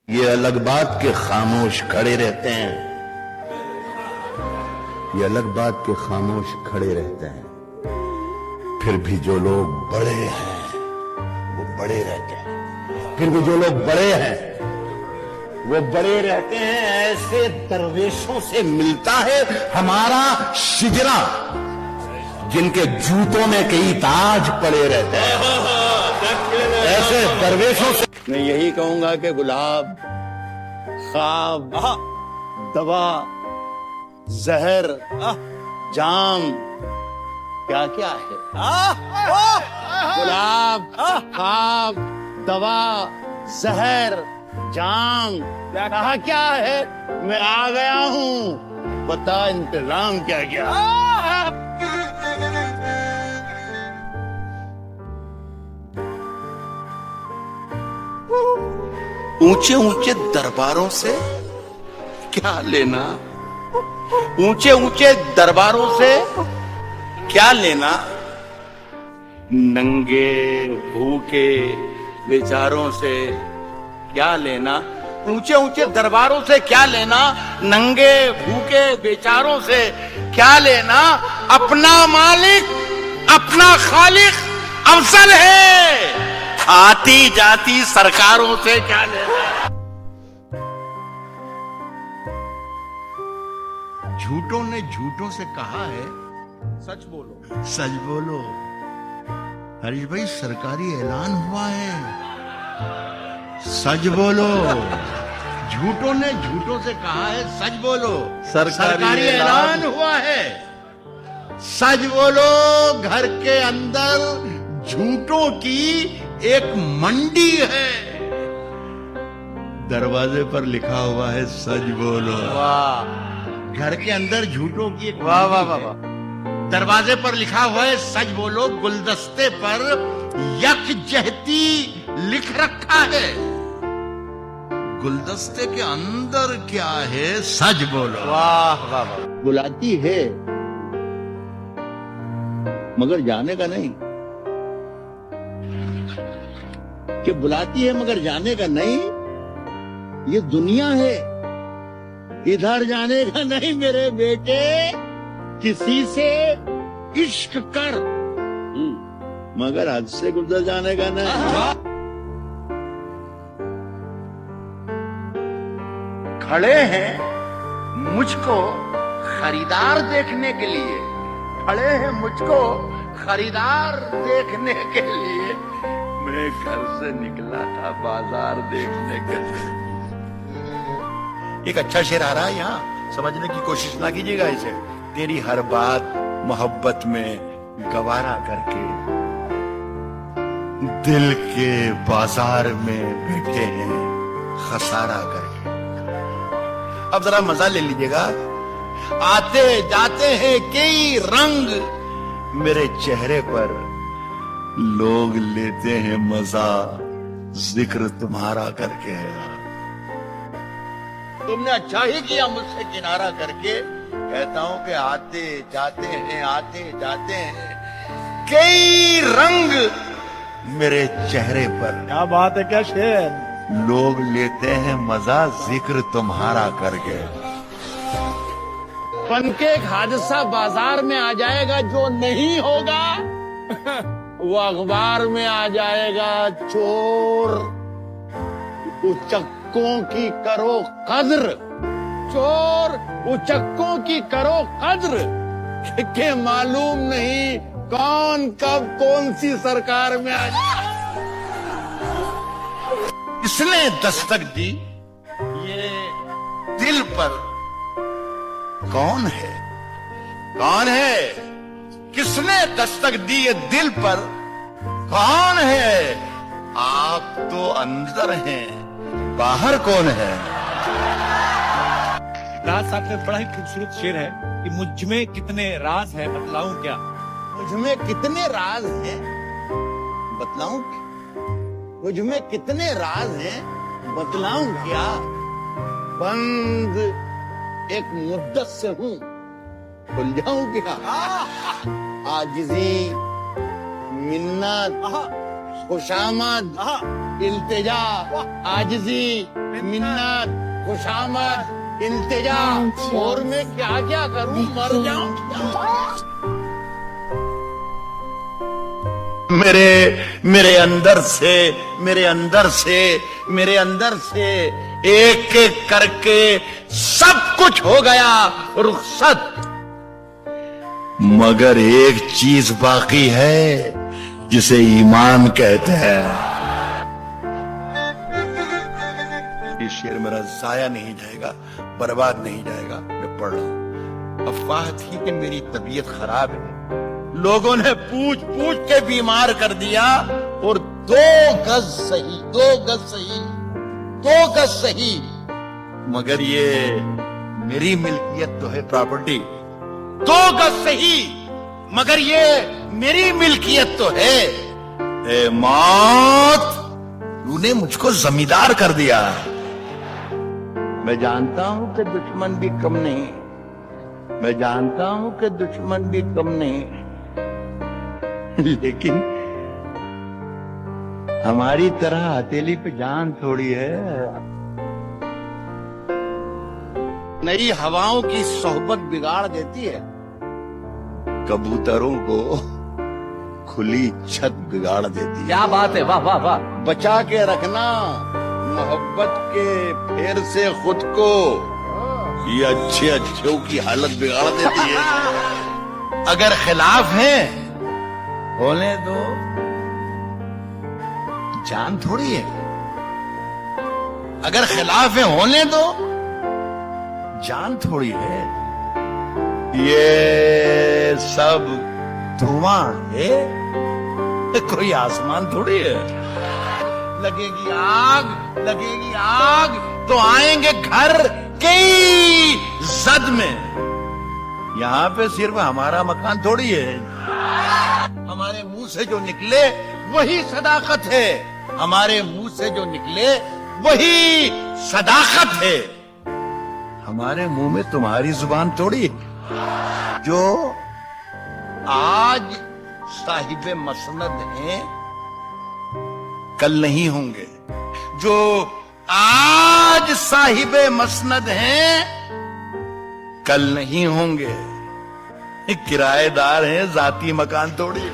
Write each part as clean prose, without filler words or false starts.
ये अलग बात के खामोश खड़े रहते हैं, ये अलग बात के खामोश खड़े रहते हैं, फिर भी जो लोग बड़े हैं वो बड़े रहते हैं, फिर भी जो लोग बड़े हैं वो बड़े रहते हैं। ऐसे दरवेशों से मिलता है हमारा शिजरा, जिनके जूतों में कई ताज पड़े रहते हैं। ऐसे दरवेशों से मैं यही कहूंगा कि गुलाब, ख्वाब, दवा, जहर, जाम क्या क्या है? गुलाब, ख्वाब, दवा, जहर, जाम कहा क्या है? मैं आ गया हूँ, बता इंतजाम क्या क्या? ऊंचे ऊंचे दरबारों से क्या लेना? ऊंचे ऊंचे दरबारों से क्या लेना? नंगे भूखे बेचारों से क्या लेना? ऊंचे ऊंचे दरबारों से क्या लेना? नंगे भूखे बेचारों से क्या लेना? अपना मालिक, अपना खालिक अफजल है, आती जाती सरकारों से क्या लेना? झूठों ने झूठों से कहा है सच बोलो, सच बोलो। हरीश भाई, सरकारी ऐलान हुआ है, सच बोलो। झूठों ने झूठों से कहा है, सच बोलो। सरकारी ऐलान हुआ है, सच बोलो। घर के अंदर झूठों की एक मंडी है, दरवाजे पर लिखा हुआ है, सच बोलो। वाह, घर के अंदर झूठों की एक वाह वाह वाह वाह। दरवाजे पर लिखा हुआ है, सच बोलो। गुलदस्ते पर यकजहती लिख रखा है, गुलदस्ते के अंदर क्या है? सच बोलो। वाह वाह वाह। बुलाती है मगर जाने का नहीं, कि बुलाती है मगर जाने का नहीं। ये दुनिया है, इधर जाने का नहीं मेरे बेटे। किसी से इश्क कर मगर हद से गुजर जाने का नहीं। खड़े हैं मुझको खरीदार देखने के लिए, खड़े हैं मुझको खरीदार देखने के लिए। मैं घर से निकला था बाजार देखने के लिए। एक अच्छा शेर आ रहा है यहाँ, समझने की कोशिश ना कीजिएगा इसे। तेरी हर बात मोहब्बत में गवारा करके दिल के बाजार में बैठे हैं खसारा करके। अब जरा मजा ले लीजिएगा। आते जाते हैं कई रंग मेरे चेहरे पर, लोग लेते हैं मजा जिक्र तुम्हारा करके। तुमने अच्छा ही किया मुझसे किनारा करके। कहता हूं कि आते जाते हैं कई रंग मेरे चेहरे पर। क्या बात है, क्या शेर। लोग लेते हैं मजा जिक्र तुम्हारा करके। बनके एक हादसा बाजार में आ जाएगा, जो नहीं होगा वो अखबार में आ जाएगा। चोर उचक्कों की करो कद्र, चोर उचक्कों की करो कद्र, के मालूम नहीं कौन कब कौन सी सरकार में आ जाए। इसने दस्तक दी ये दिल पर, कौन है? कौन है? किसने दस्तक दी ये दिल पर? कौन है? आप तो अंदर हैं, बाहर कौन है? राज साहब का बड़ा ही खूबसूरत शेर है कि मुझ में कितने राज है बतलाऊं क्या। मुझ में कितने राज हैं बतलाऊं क्या? मुझ में कितने राज हैं बतलाऊं क्या? बंद एक मुद्दत से हूं, खुल जाऊं क्या? आजिजी, मिन्नत, खुशामद, इल्तिजा, आजिजी, मिन्नत, खुशामद, इल्तिजा, और मैं क्या क्या करूं, मर जाऊं। मेरे अंदर से एक एक करके सब कुछ हो गया रुखसत, मगर एक चीज बाकी है जिसे ईमान कहते हैं। ये शेर मेरा जाया नहीं जाएगा, बर्बाद नहीं जाएगा। मैं पढ़ रहा हूं। अफवाह थी कि मेरी तबीयत खराब है, लोगों ने पूछ पूछ के बीमार कर दिया, और 2 गज सही, मगर ये मेरी मिल्कियत तो है, प्रॉपर्टी 2 गज सही, मगर ये मेरी मिल्कियत तो है। ए मौत, तूने मुझको जमींदार कर दिया। मैं जानता हूं कि दुश्मन भी कम नहीं, मैं जानता हूं कि दुश्मन भी कम नहीं, लेकिन हमारी तरह हथेली पे जान थोड़ी है। नई हवाओं की सोहबत बिगाड़ देती है, कबूतरों को खुली छत बिगाड़ देती है। क्या बात है, वाह वाह वाह। बचा के रखना मोहब्बत के फेर से खुद को, ये अच्छे की हालत बिगाड़ देती है। अगर खिलाफ हैं होने दो, जान थोड़ी है। अगर खिलाफ है होने दो, जान थोड़ी है। ये सब धुआं है, कोई आसमान थोड़ी है। लगेगी आग तो आएंगे घर कई जद में। यहां पे सिर्फ हमारा मकान थोड़ी है। हमारे मुंह से जो निकले वही सदाकत है, हमारे मुंह से जो निकले वही सदाकत है। हमारे मुंह में तुम्हारी जुबान थोड़ी, जो आज साहिबे मसनद हैं कल नहीं होंगे, जो आज साहिबे मसनद हैं कल नहीं होंगे। किराएदार हैं, जाती मकान थोड़ी।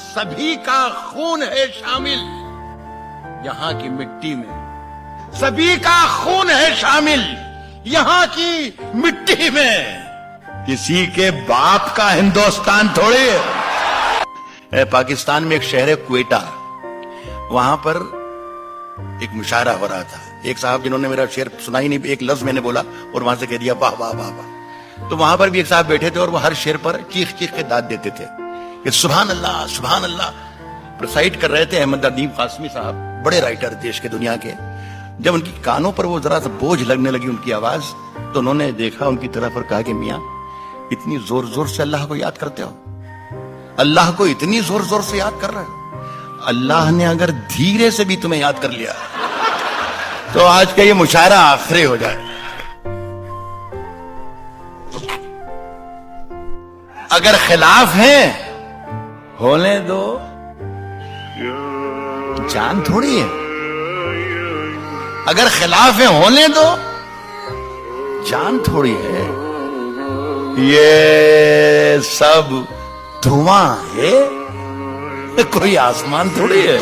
सभी का खून है शामिल यहां की मिट्टी में, सभी का खून है शामिल यहां की मिट्टी में। किसी के बाप का हिंदुस्तान थोड़ी है। पाकिस्तान में एक शहर है क्वेटा, वहां पर एक मुशायरा हो रहा था। एक साहब जिन्होंने मेरा शेर सुना ही नहीं, एक लफ्ज मैंने बोला और वहां से कह दिया वाह वाह वाह वाह। तो वहां पर भी एक साहब बैठे थे और वो हर शेर पर चीख चीख के दाद देते थे कि सुभान अल्लाह सुभान अल्लाह। प्रोसाइड कर रहे थे अहमद अदीब कासमी साहब, बड़े राइटर देश के दुनिया के। जब उनकी कानों पर वो जरा सा बोझ लगने लगी उनकी आवाज, तो उन्होंने देखा उनकी तरफ और कहा कि मियां, इतनी जोर जोर से अल्लाह को याद करते हो, अल्लाह को इतनी जोर जोर से याद कर रहे हो, अल्लाह ने अगर धीरे से भी तुम्हें याद कर लिया तो आज का ये मुशायरा आखिरी हो जाए। अगर खिलाफ हैं होने दो, जान थोड़ी है। अगर खिलाफ है होने दो, जान थोड़ी है। ये सब धुआं है, कोई आसमान थोड़ी है।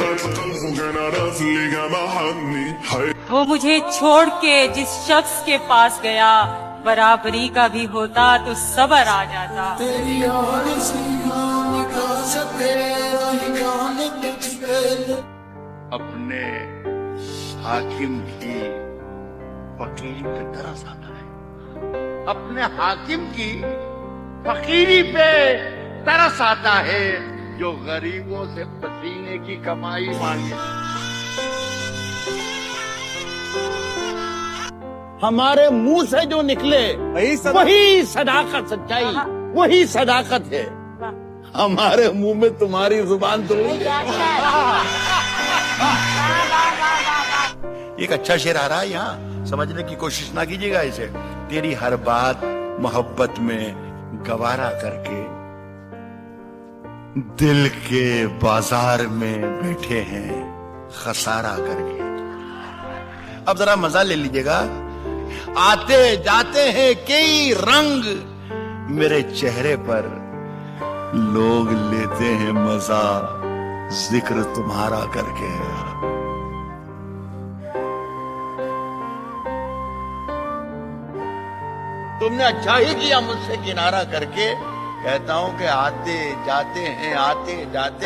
वो मुझे छोड़ के जिस शख्स के पास गया, बराबरी का भी होता तो सबर आ जाता। अपने हाकिम की फकीरी पे तरस आता है, अपने हाकिम की फकीरी पे तरस आता है, जो गरीबों से पसीने की कमाई मांगे। हमारे मुंह से जो निकले वही सदाकत, सच्चाई वही सदाकत है। हमारे मुंह में तुम्हारी जुबान तो एक अच्छा शेर आ रहा है, यहाँ समझने की कोशिश ना कीजिएगा इसे। तेरी हर बात मोहब्बत में गवारा करके दिल के बाजार में बैठे हैं खसारा करके। अब जरा मजा ले लीजिएगा। आते जाते हैं कई रंग मेरे चेहरे पर, लोग लेते हैं मजा जिक्र तुम्हारा करके। तुमने अच्छा ही किया मुझसे किनारा करके। कहता हूं कि आते जाते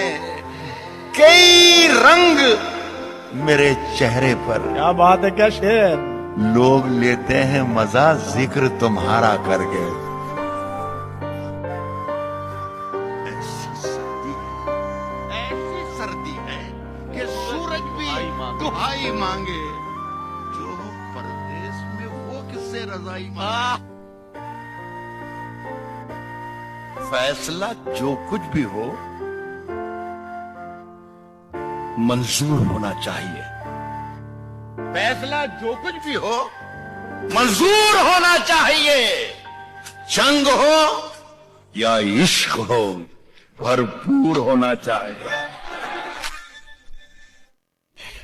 हैं कई रंग मेरे चेहरे पर। क्या बात है, क्या शेर। लोग लेते हैं मजा जिक्र तुम्हारा करके। ऐसी सर्दी है कि सूरज भी दुहाई मांगे। जो परदेश में वो किससे रजाई मांगे। फैसला जो कुछ भी हो मंजूर होना चाहिए। फैसला जो कुछ भी हो मंजूर होना चाहिए। जंग हो या इश्क हो भरपूर होना चाहिए।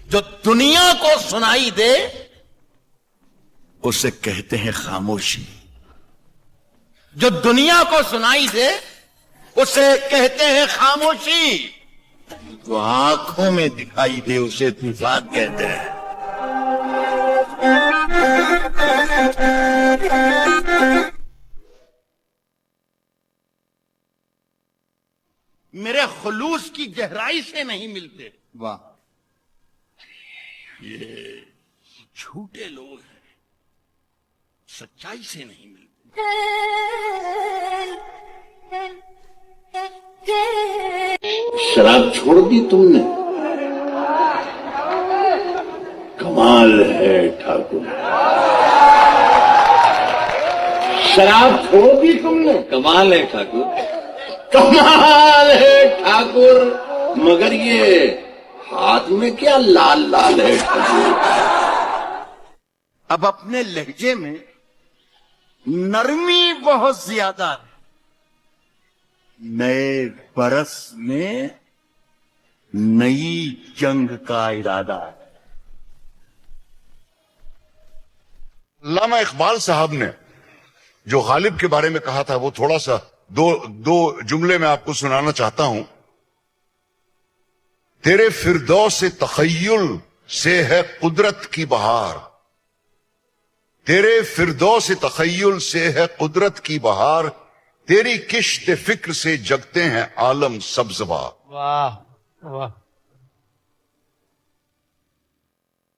जो दुनिया को सुनाई दे उसे कहते हैं खामोशी। जो दुनिया को सुनाई दे उसे कहते हैं खामोशी। जो आंखों में दिखाई दे उसे तूफान कहते हैं। मेरे खुलूस की गहराई से नहीं मिलते। वाह। ये झूठे लोग हैं, सच्चाई से नहीं मिलते। शराब छोड़ दी तुमने, कमाल है ठाकुर। शराब छोड़ दी तुमने, कमाल है ठाकुर। कमाल है ठाकुर। मगर ये हाथ में क्या लाल लाल है ठाकुर। अब अपने लहजे में नरमी बहुत ज्यादा है। नए बरस में नई जंग का इरादा है। अल्लामा इकबाल साहब ने जो गालिब के बारे में कहा था वो थोड़ा सा दो जुमले में आपको सुनाना चाहता हूं। तेरे फिरदौस तखय्युल से है कुदरत की बहार, तेरे फिरदौस तखय्युल से है कुदरत की बहार, तेरी किश्त फिक्र से जगते हैं आलम सब्जवार। वाह वाह।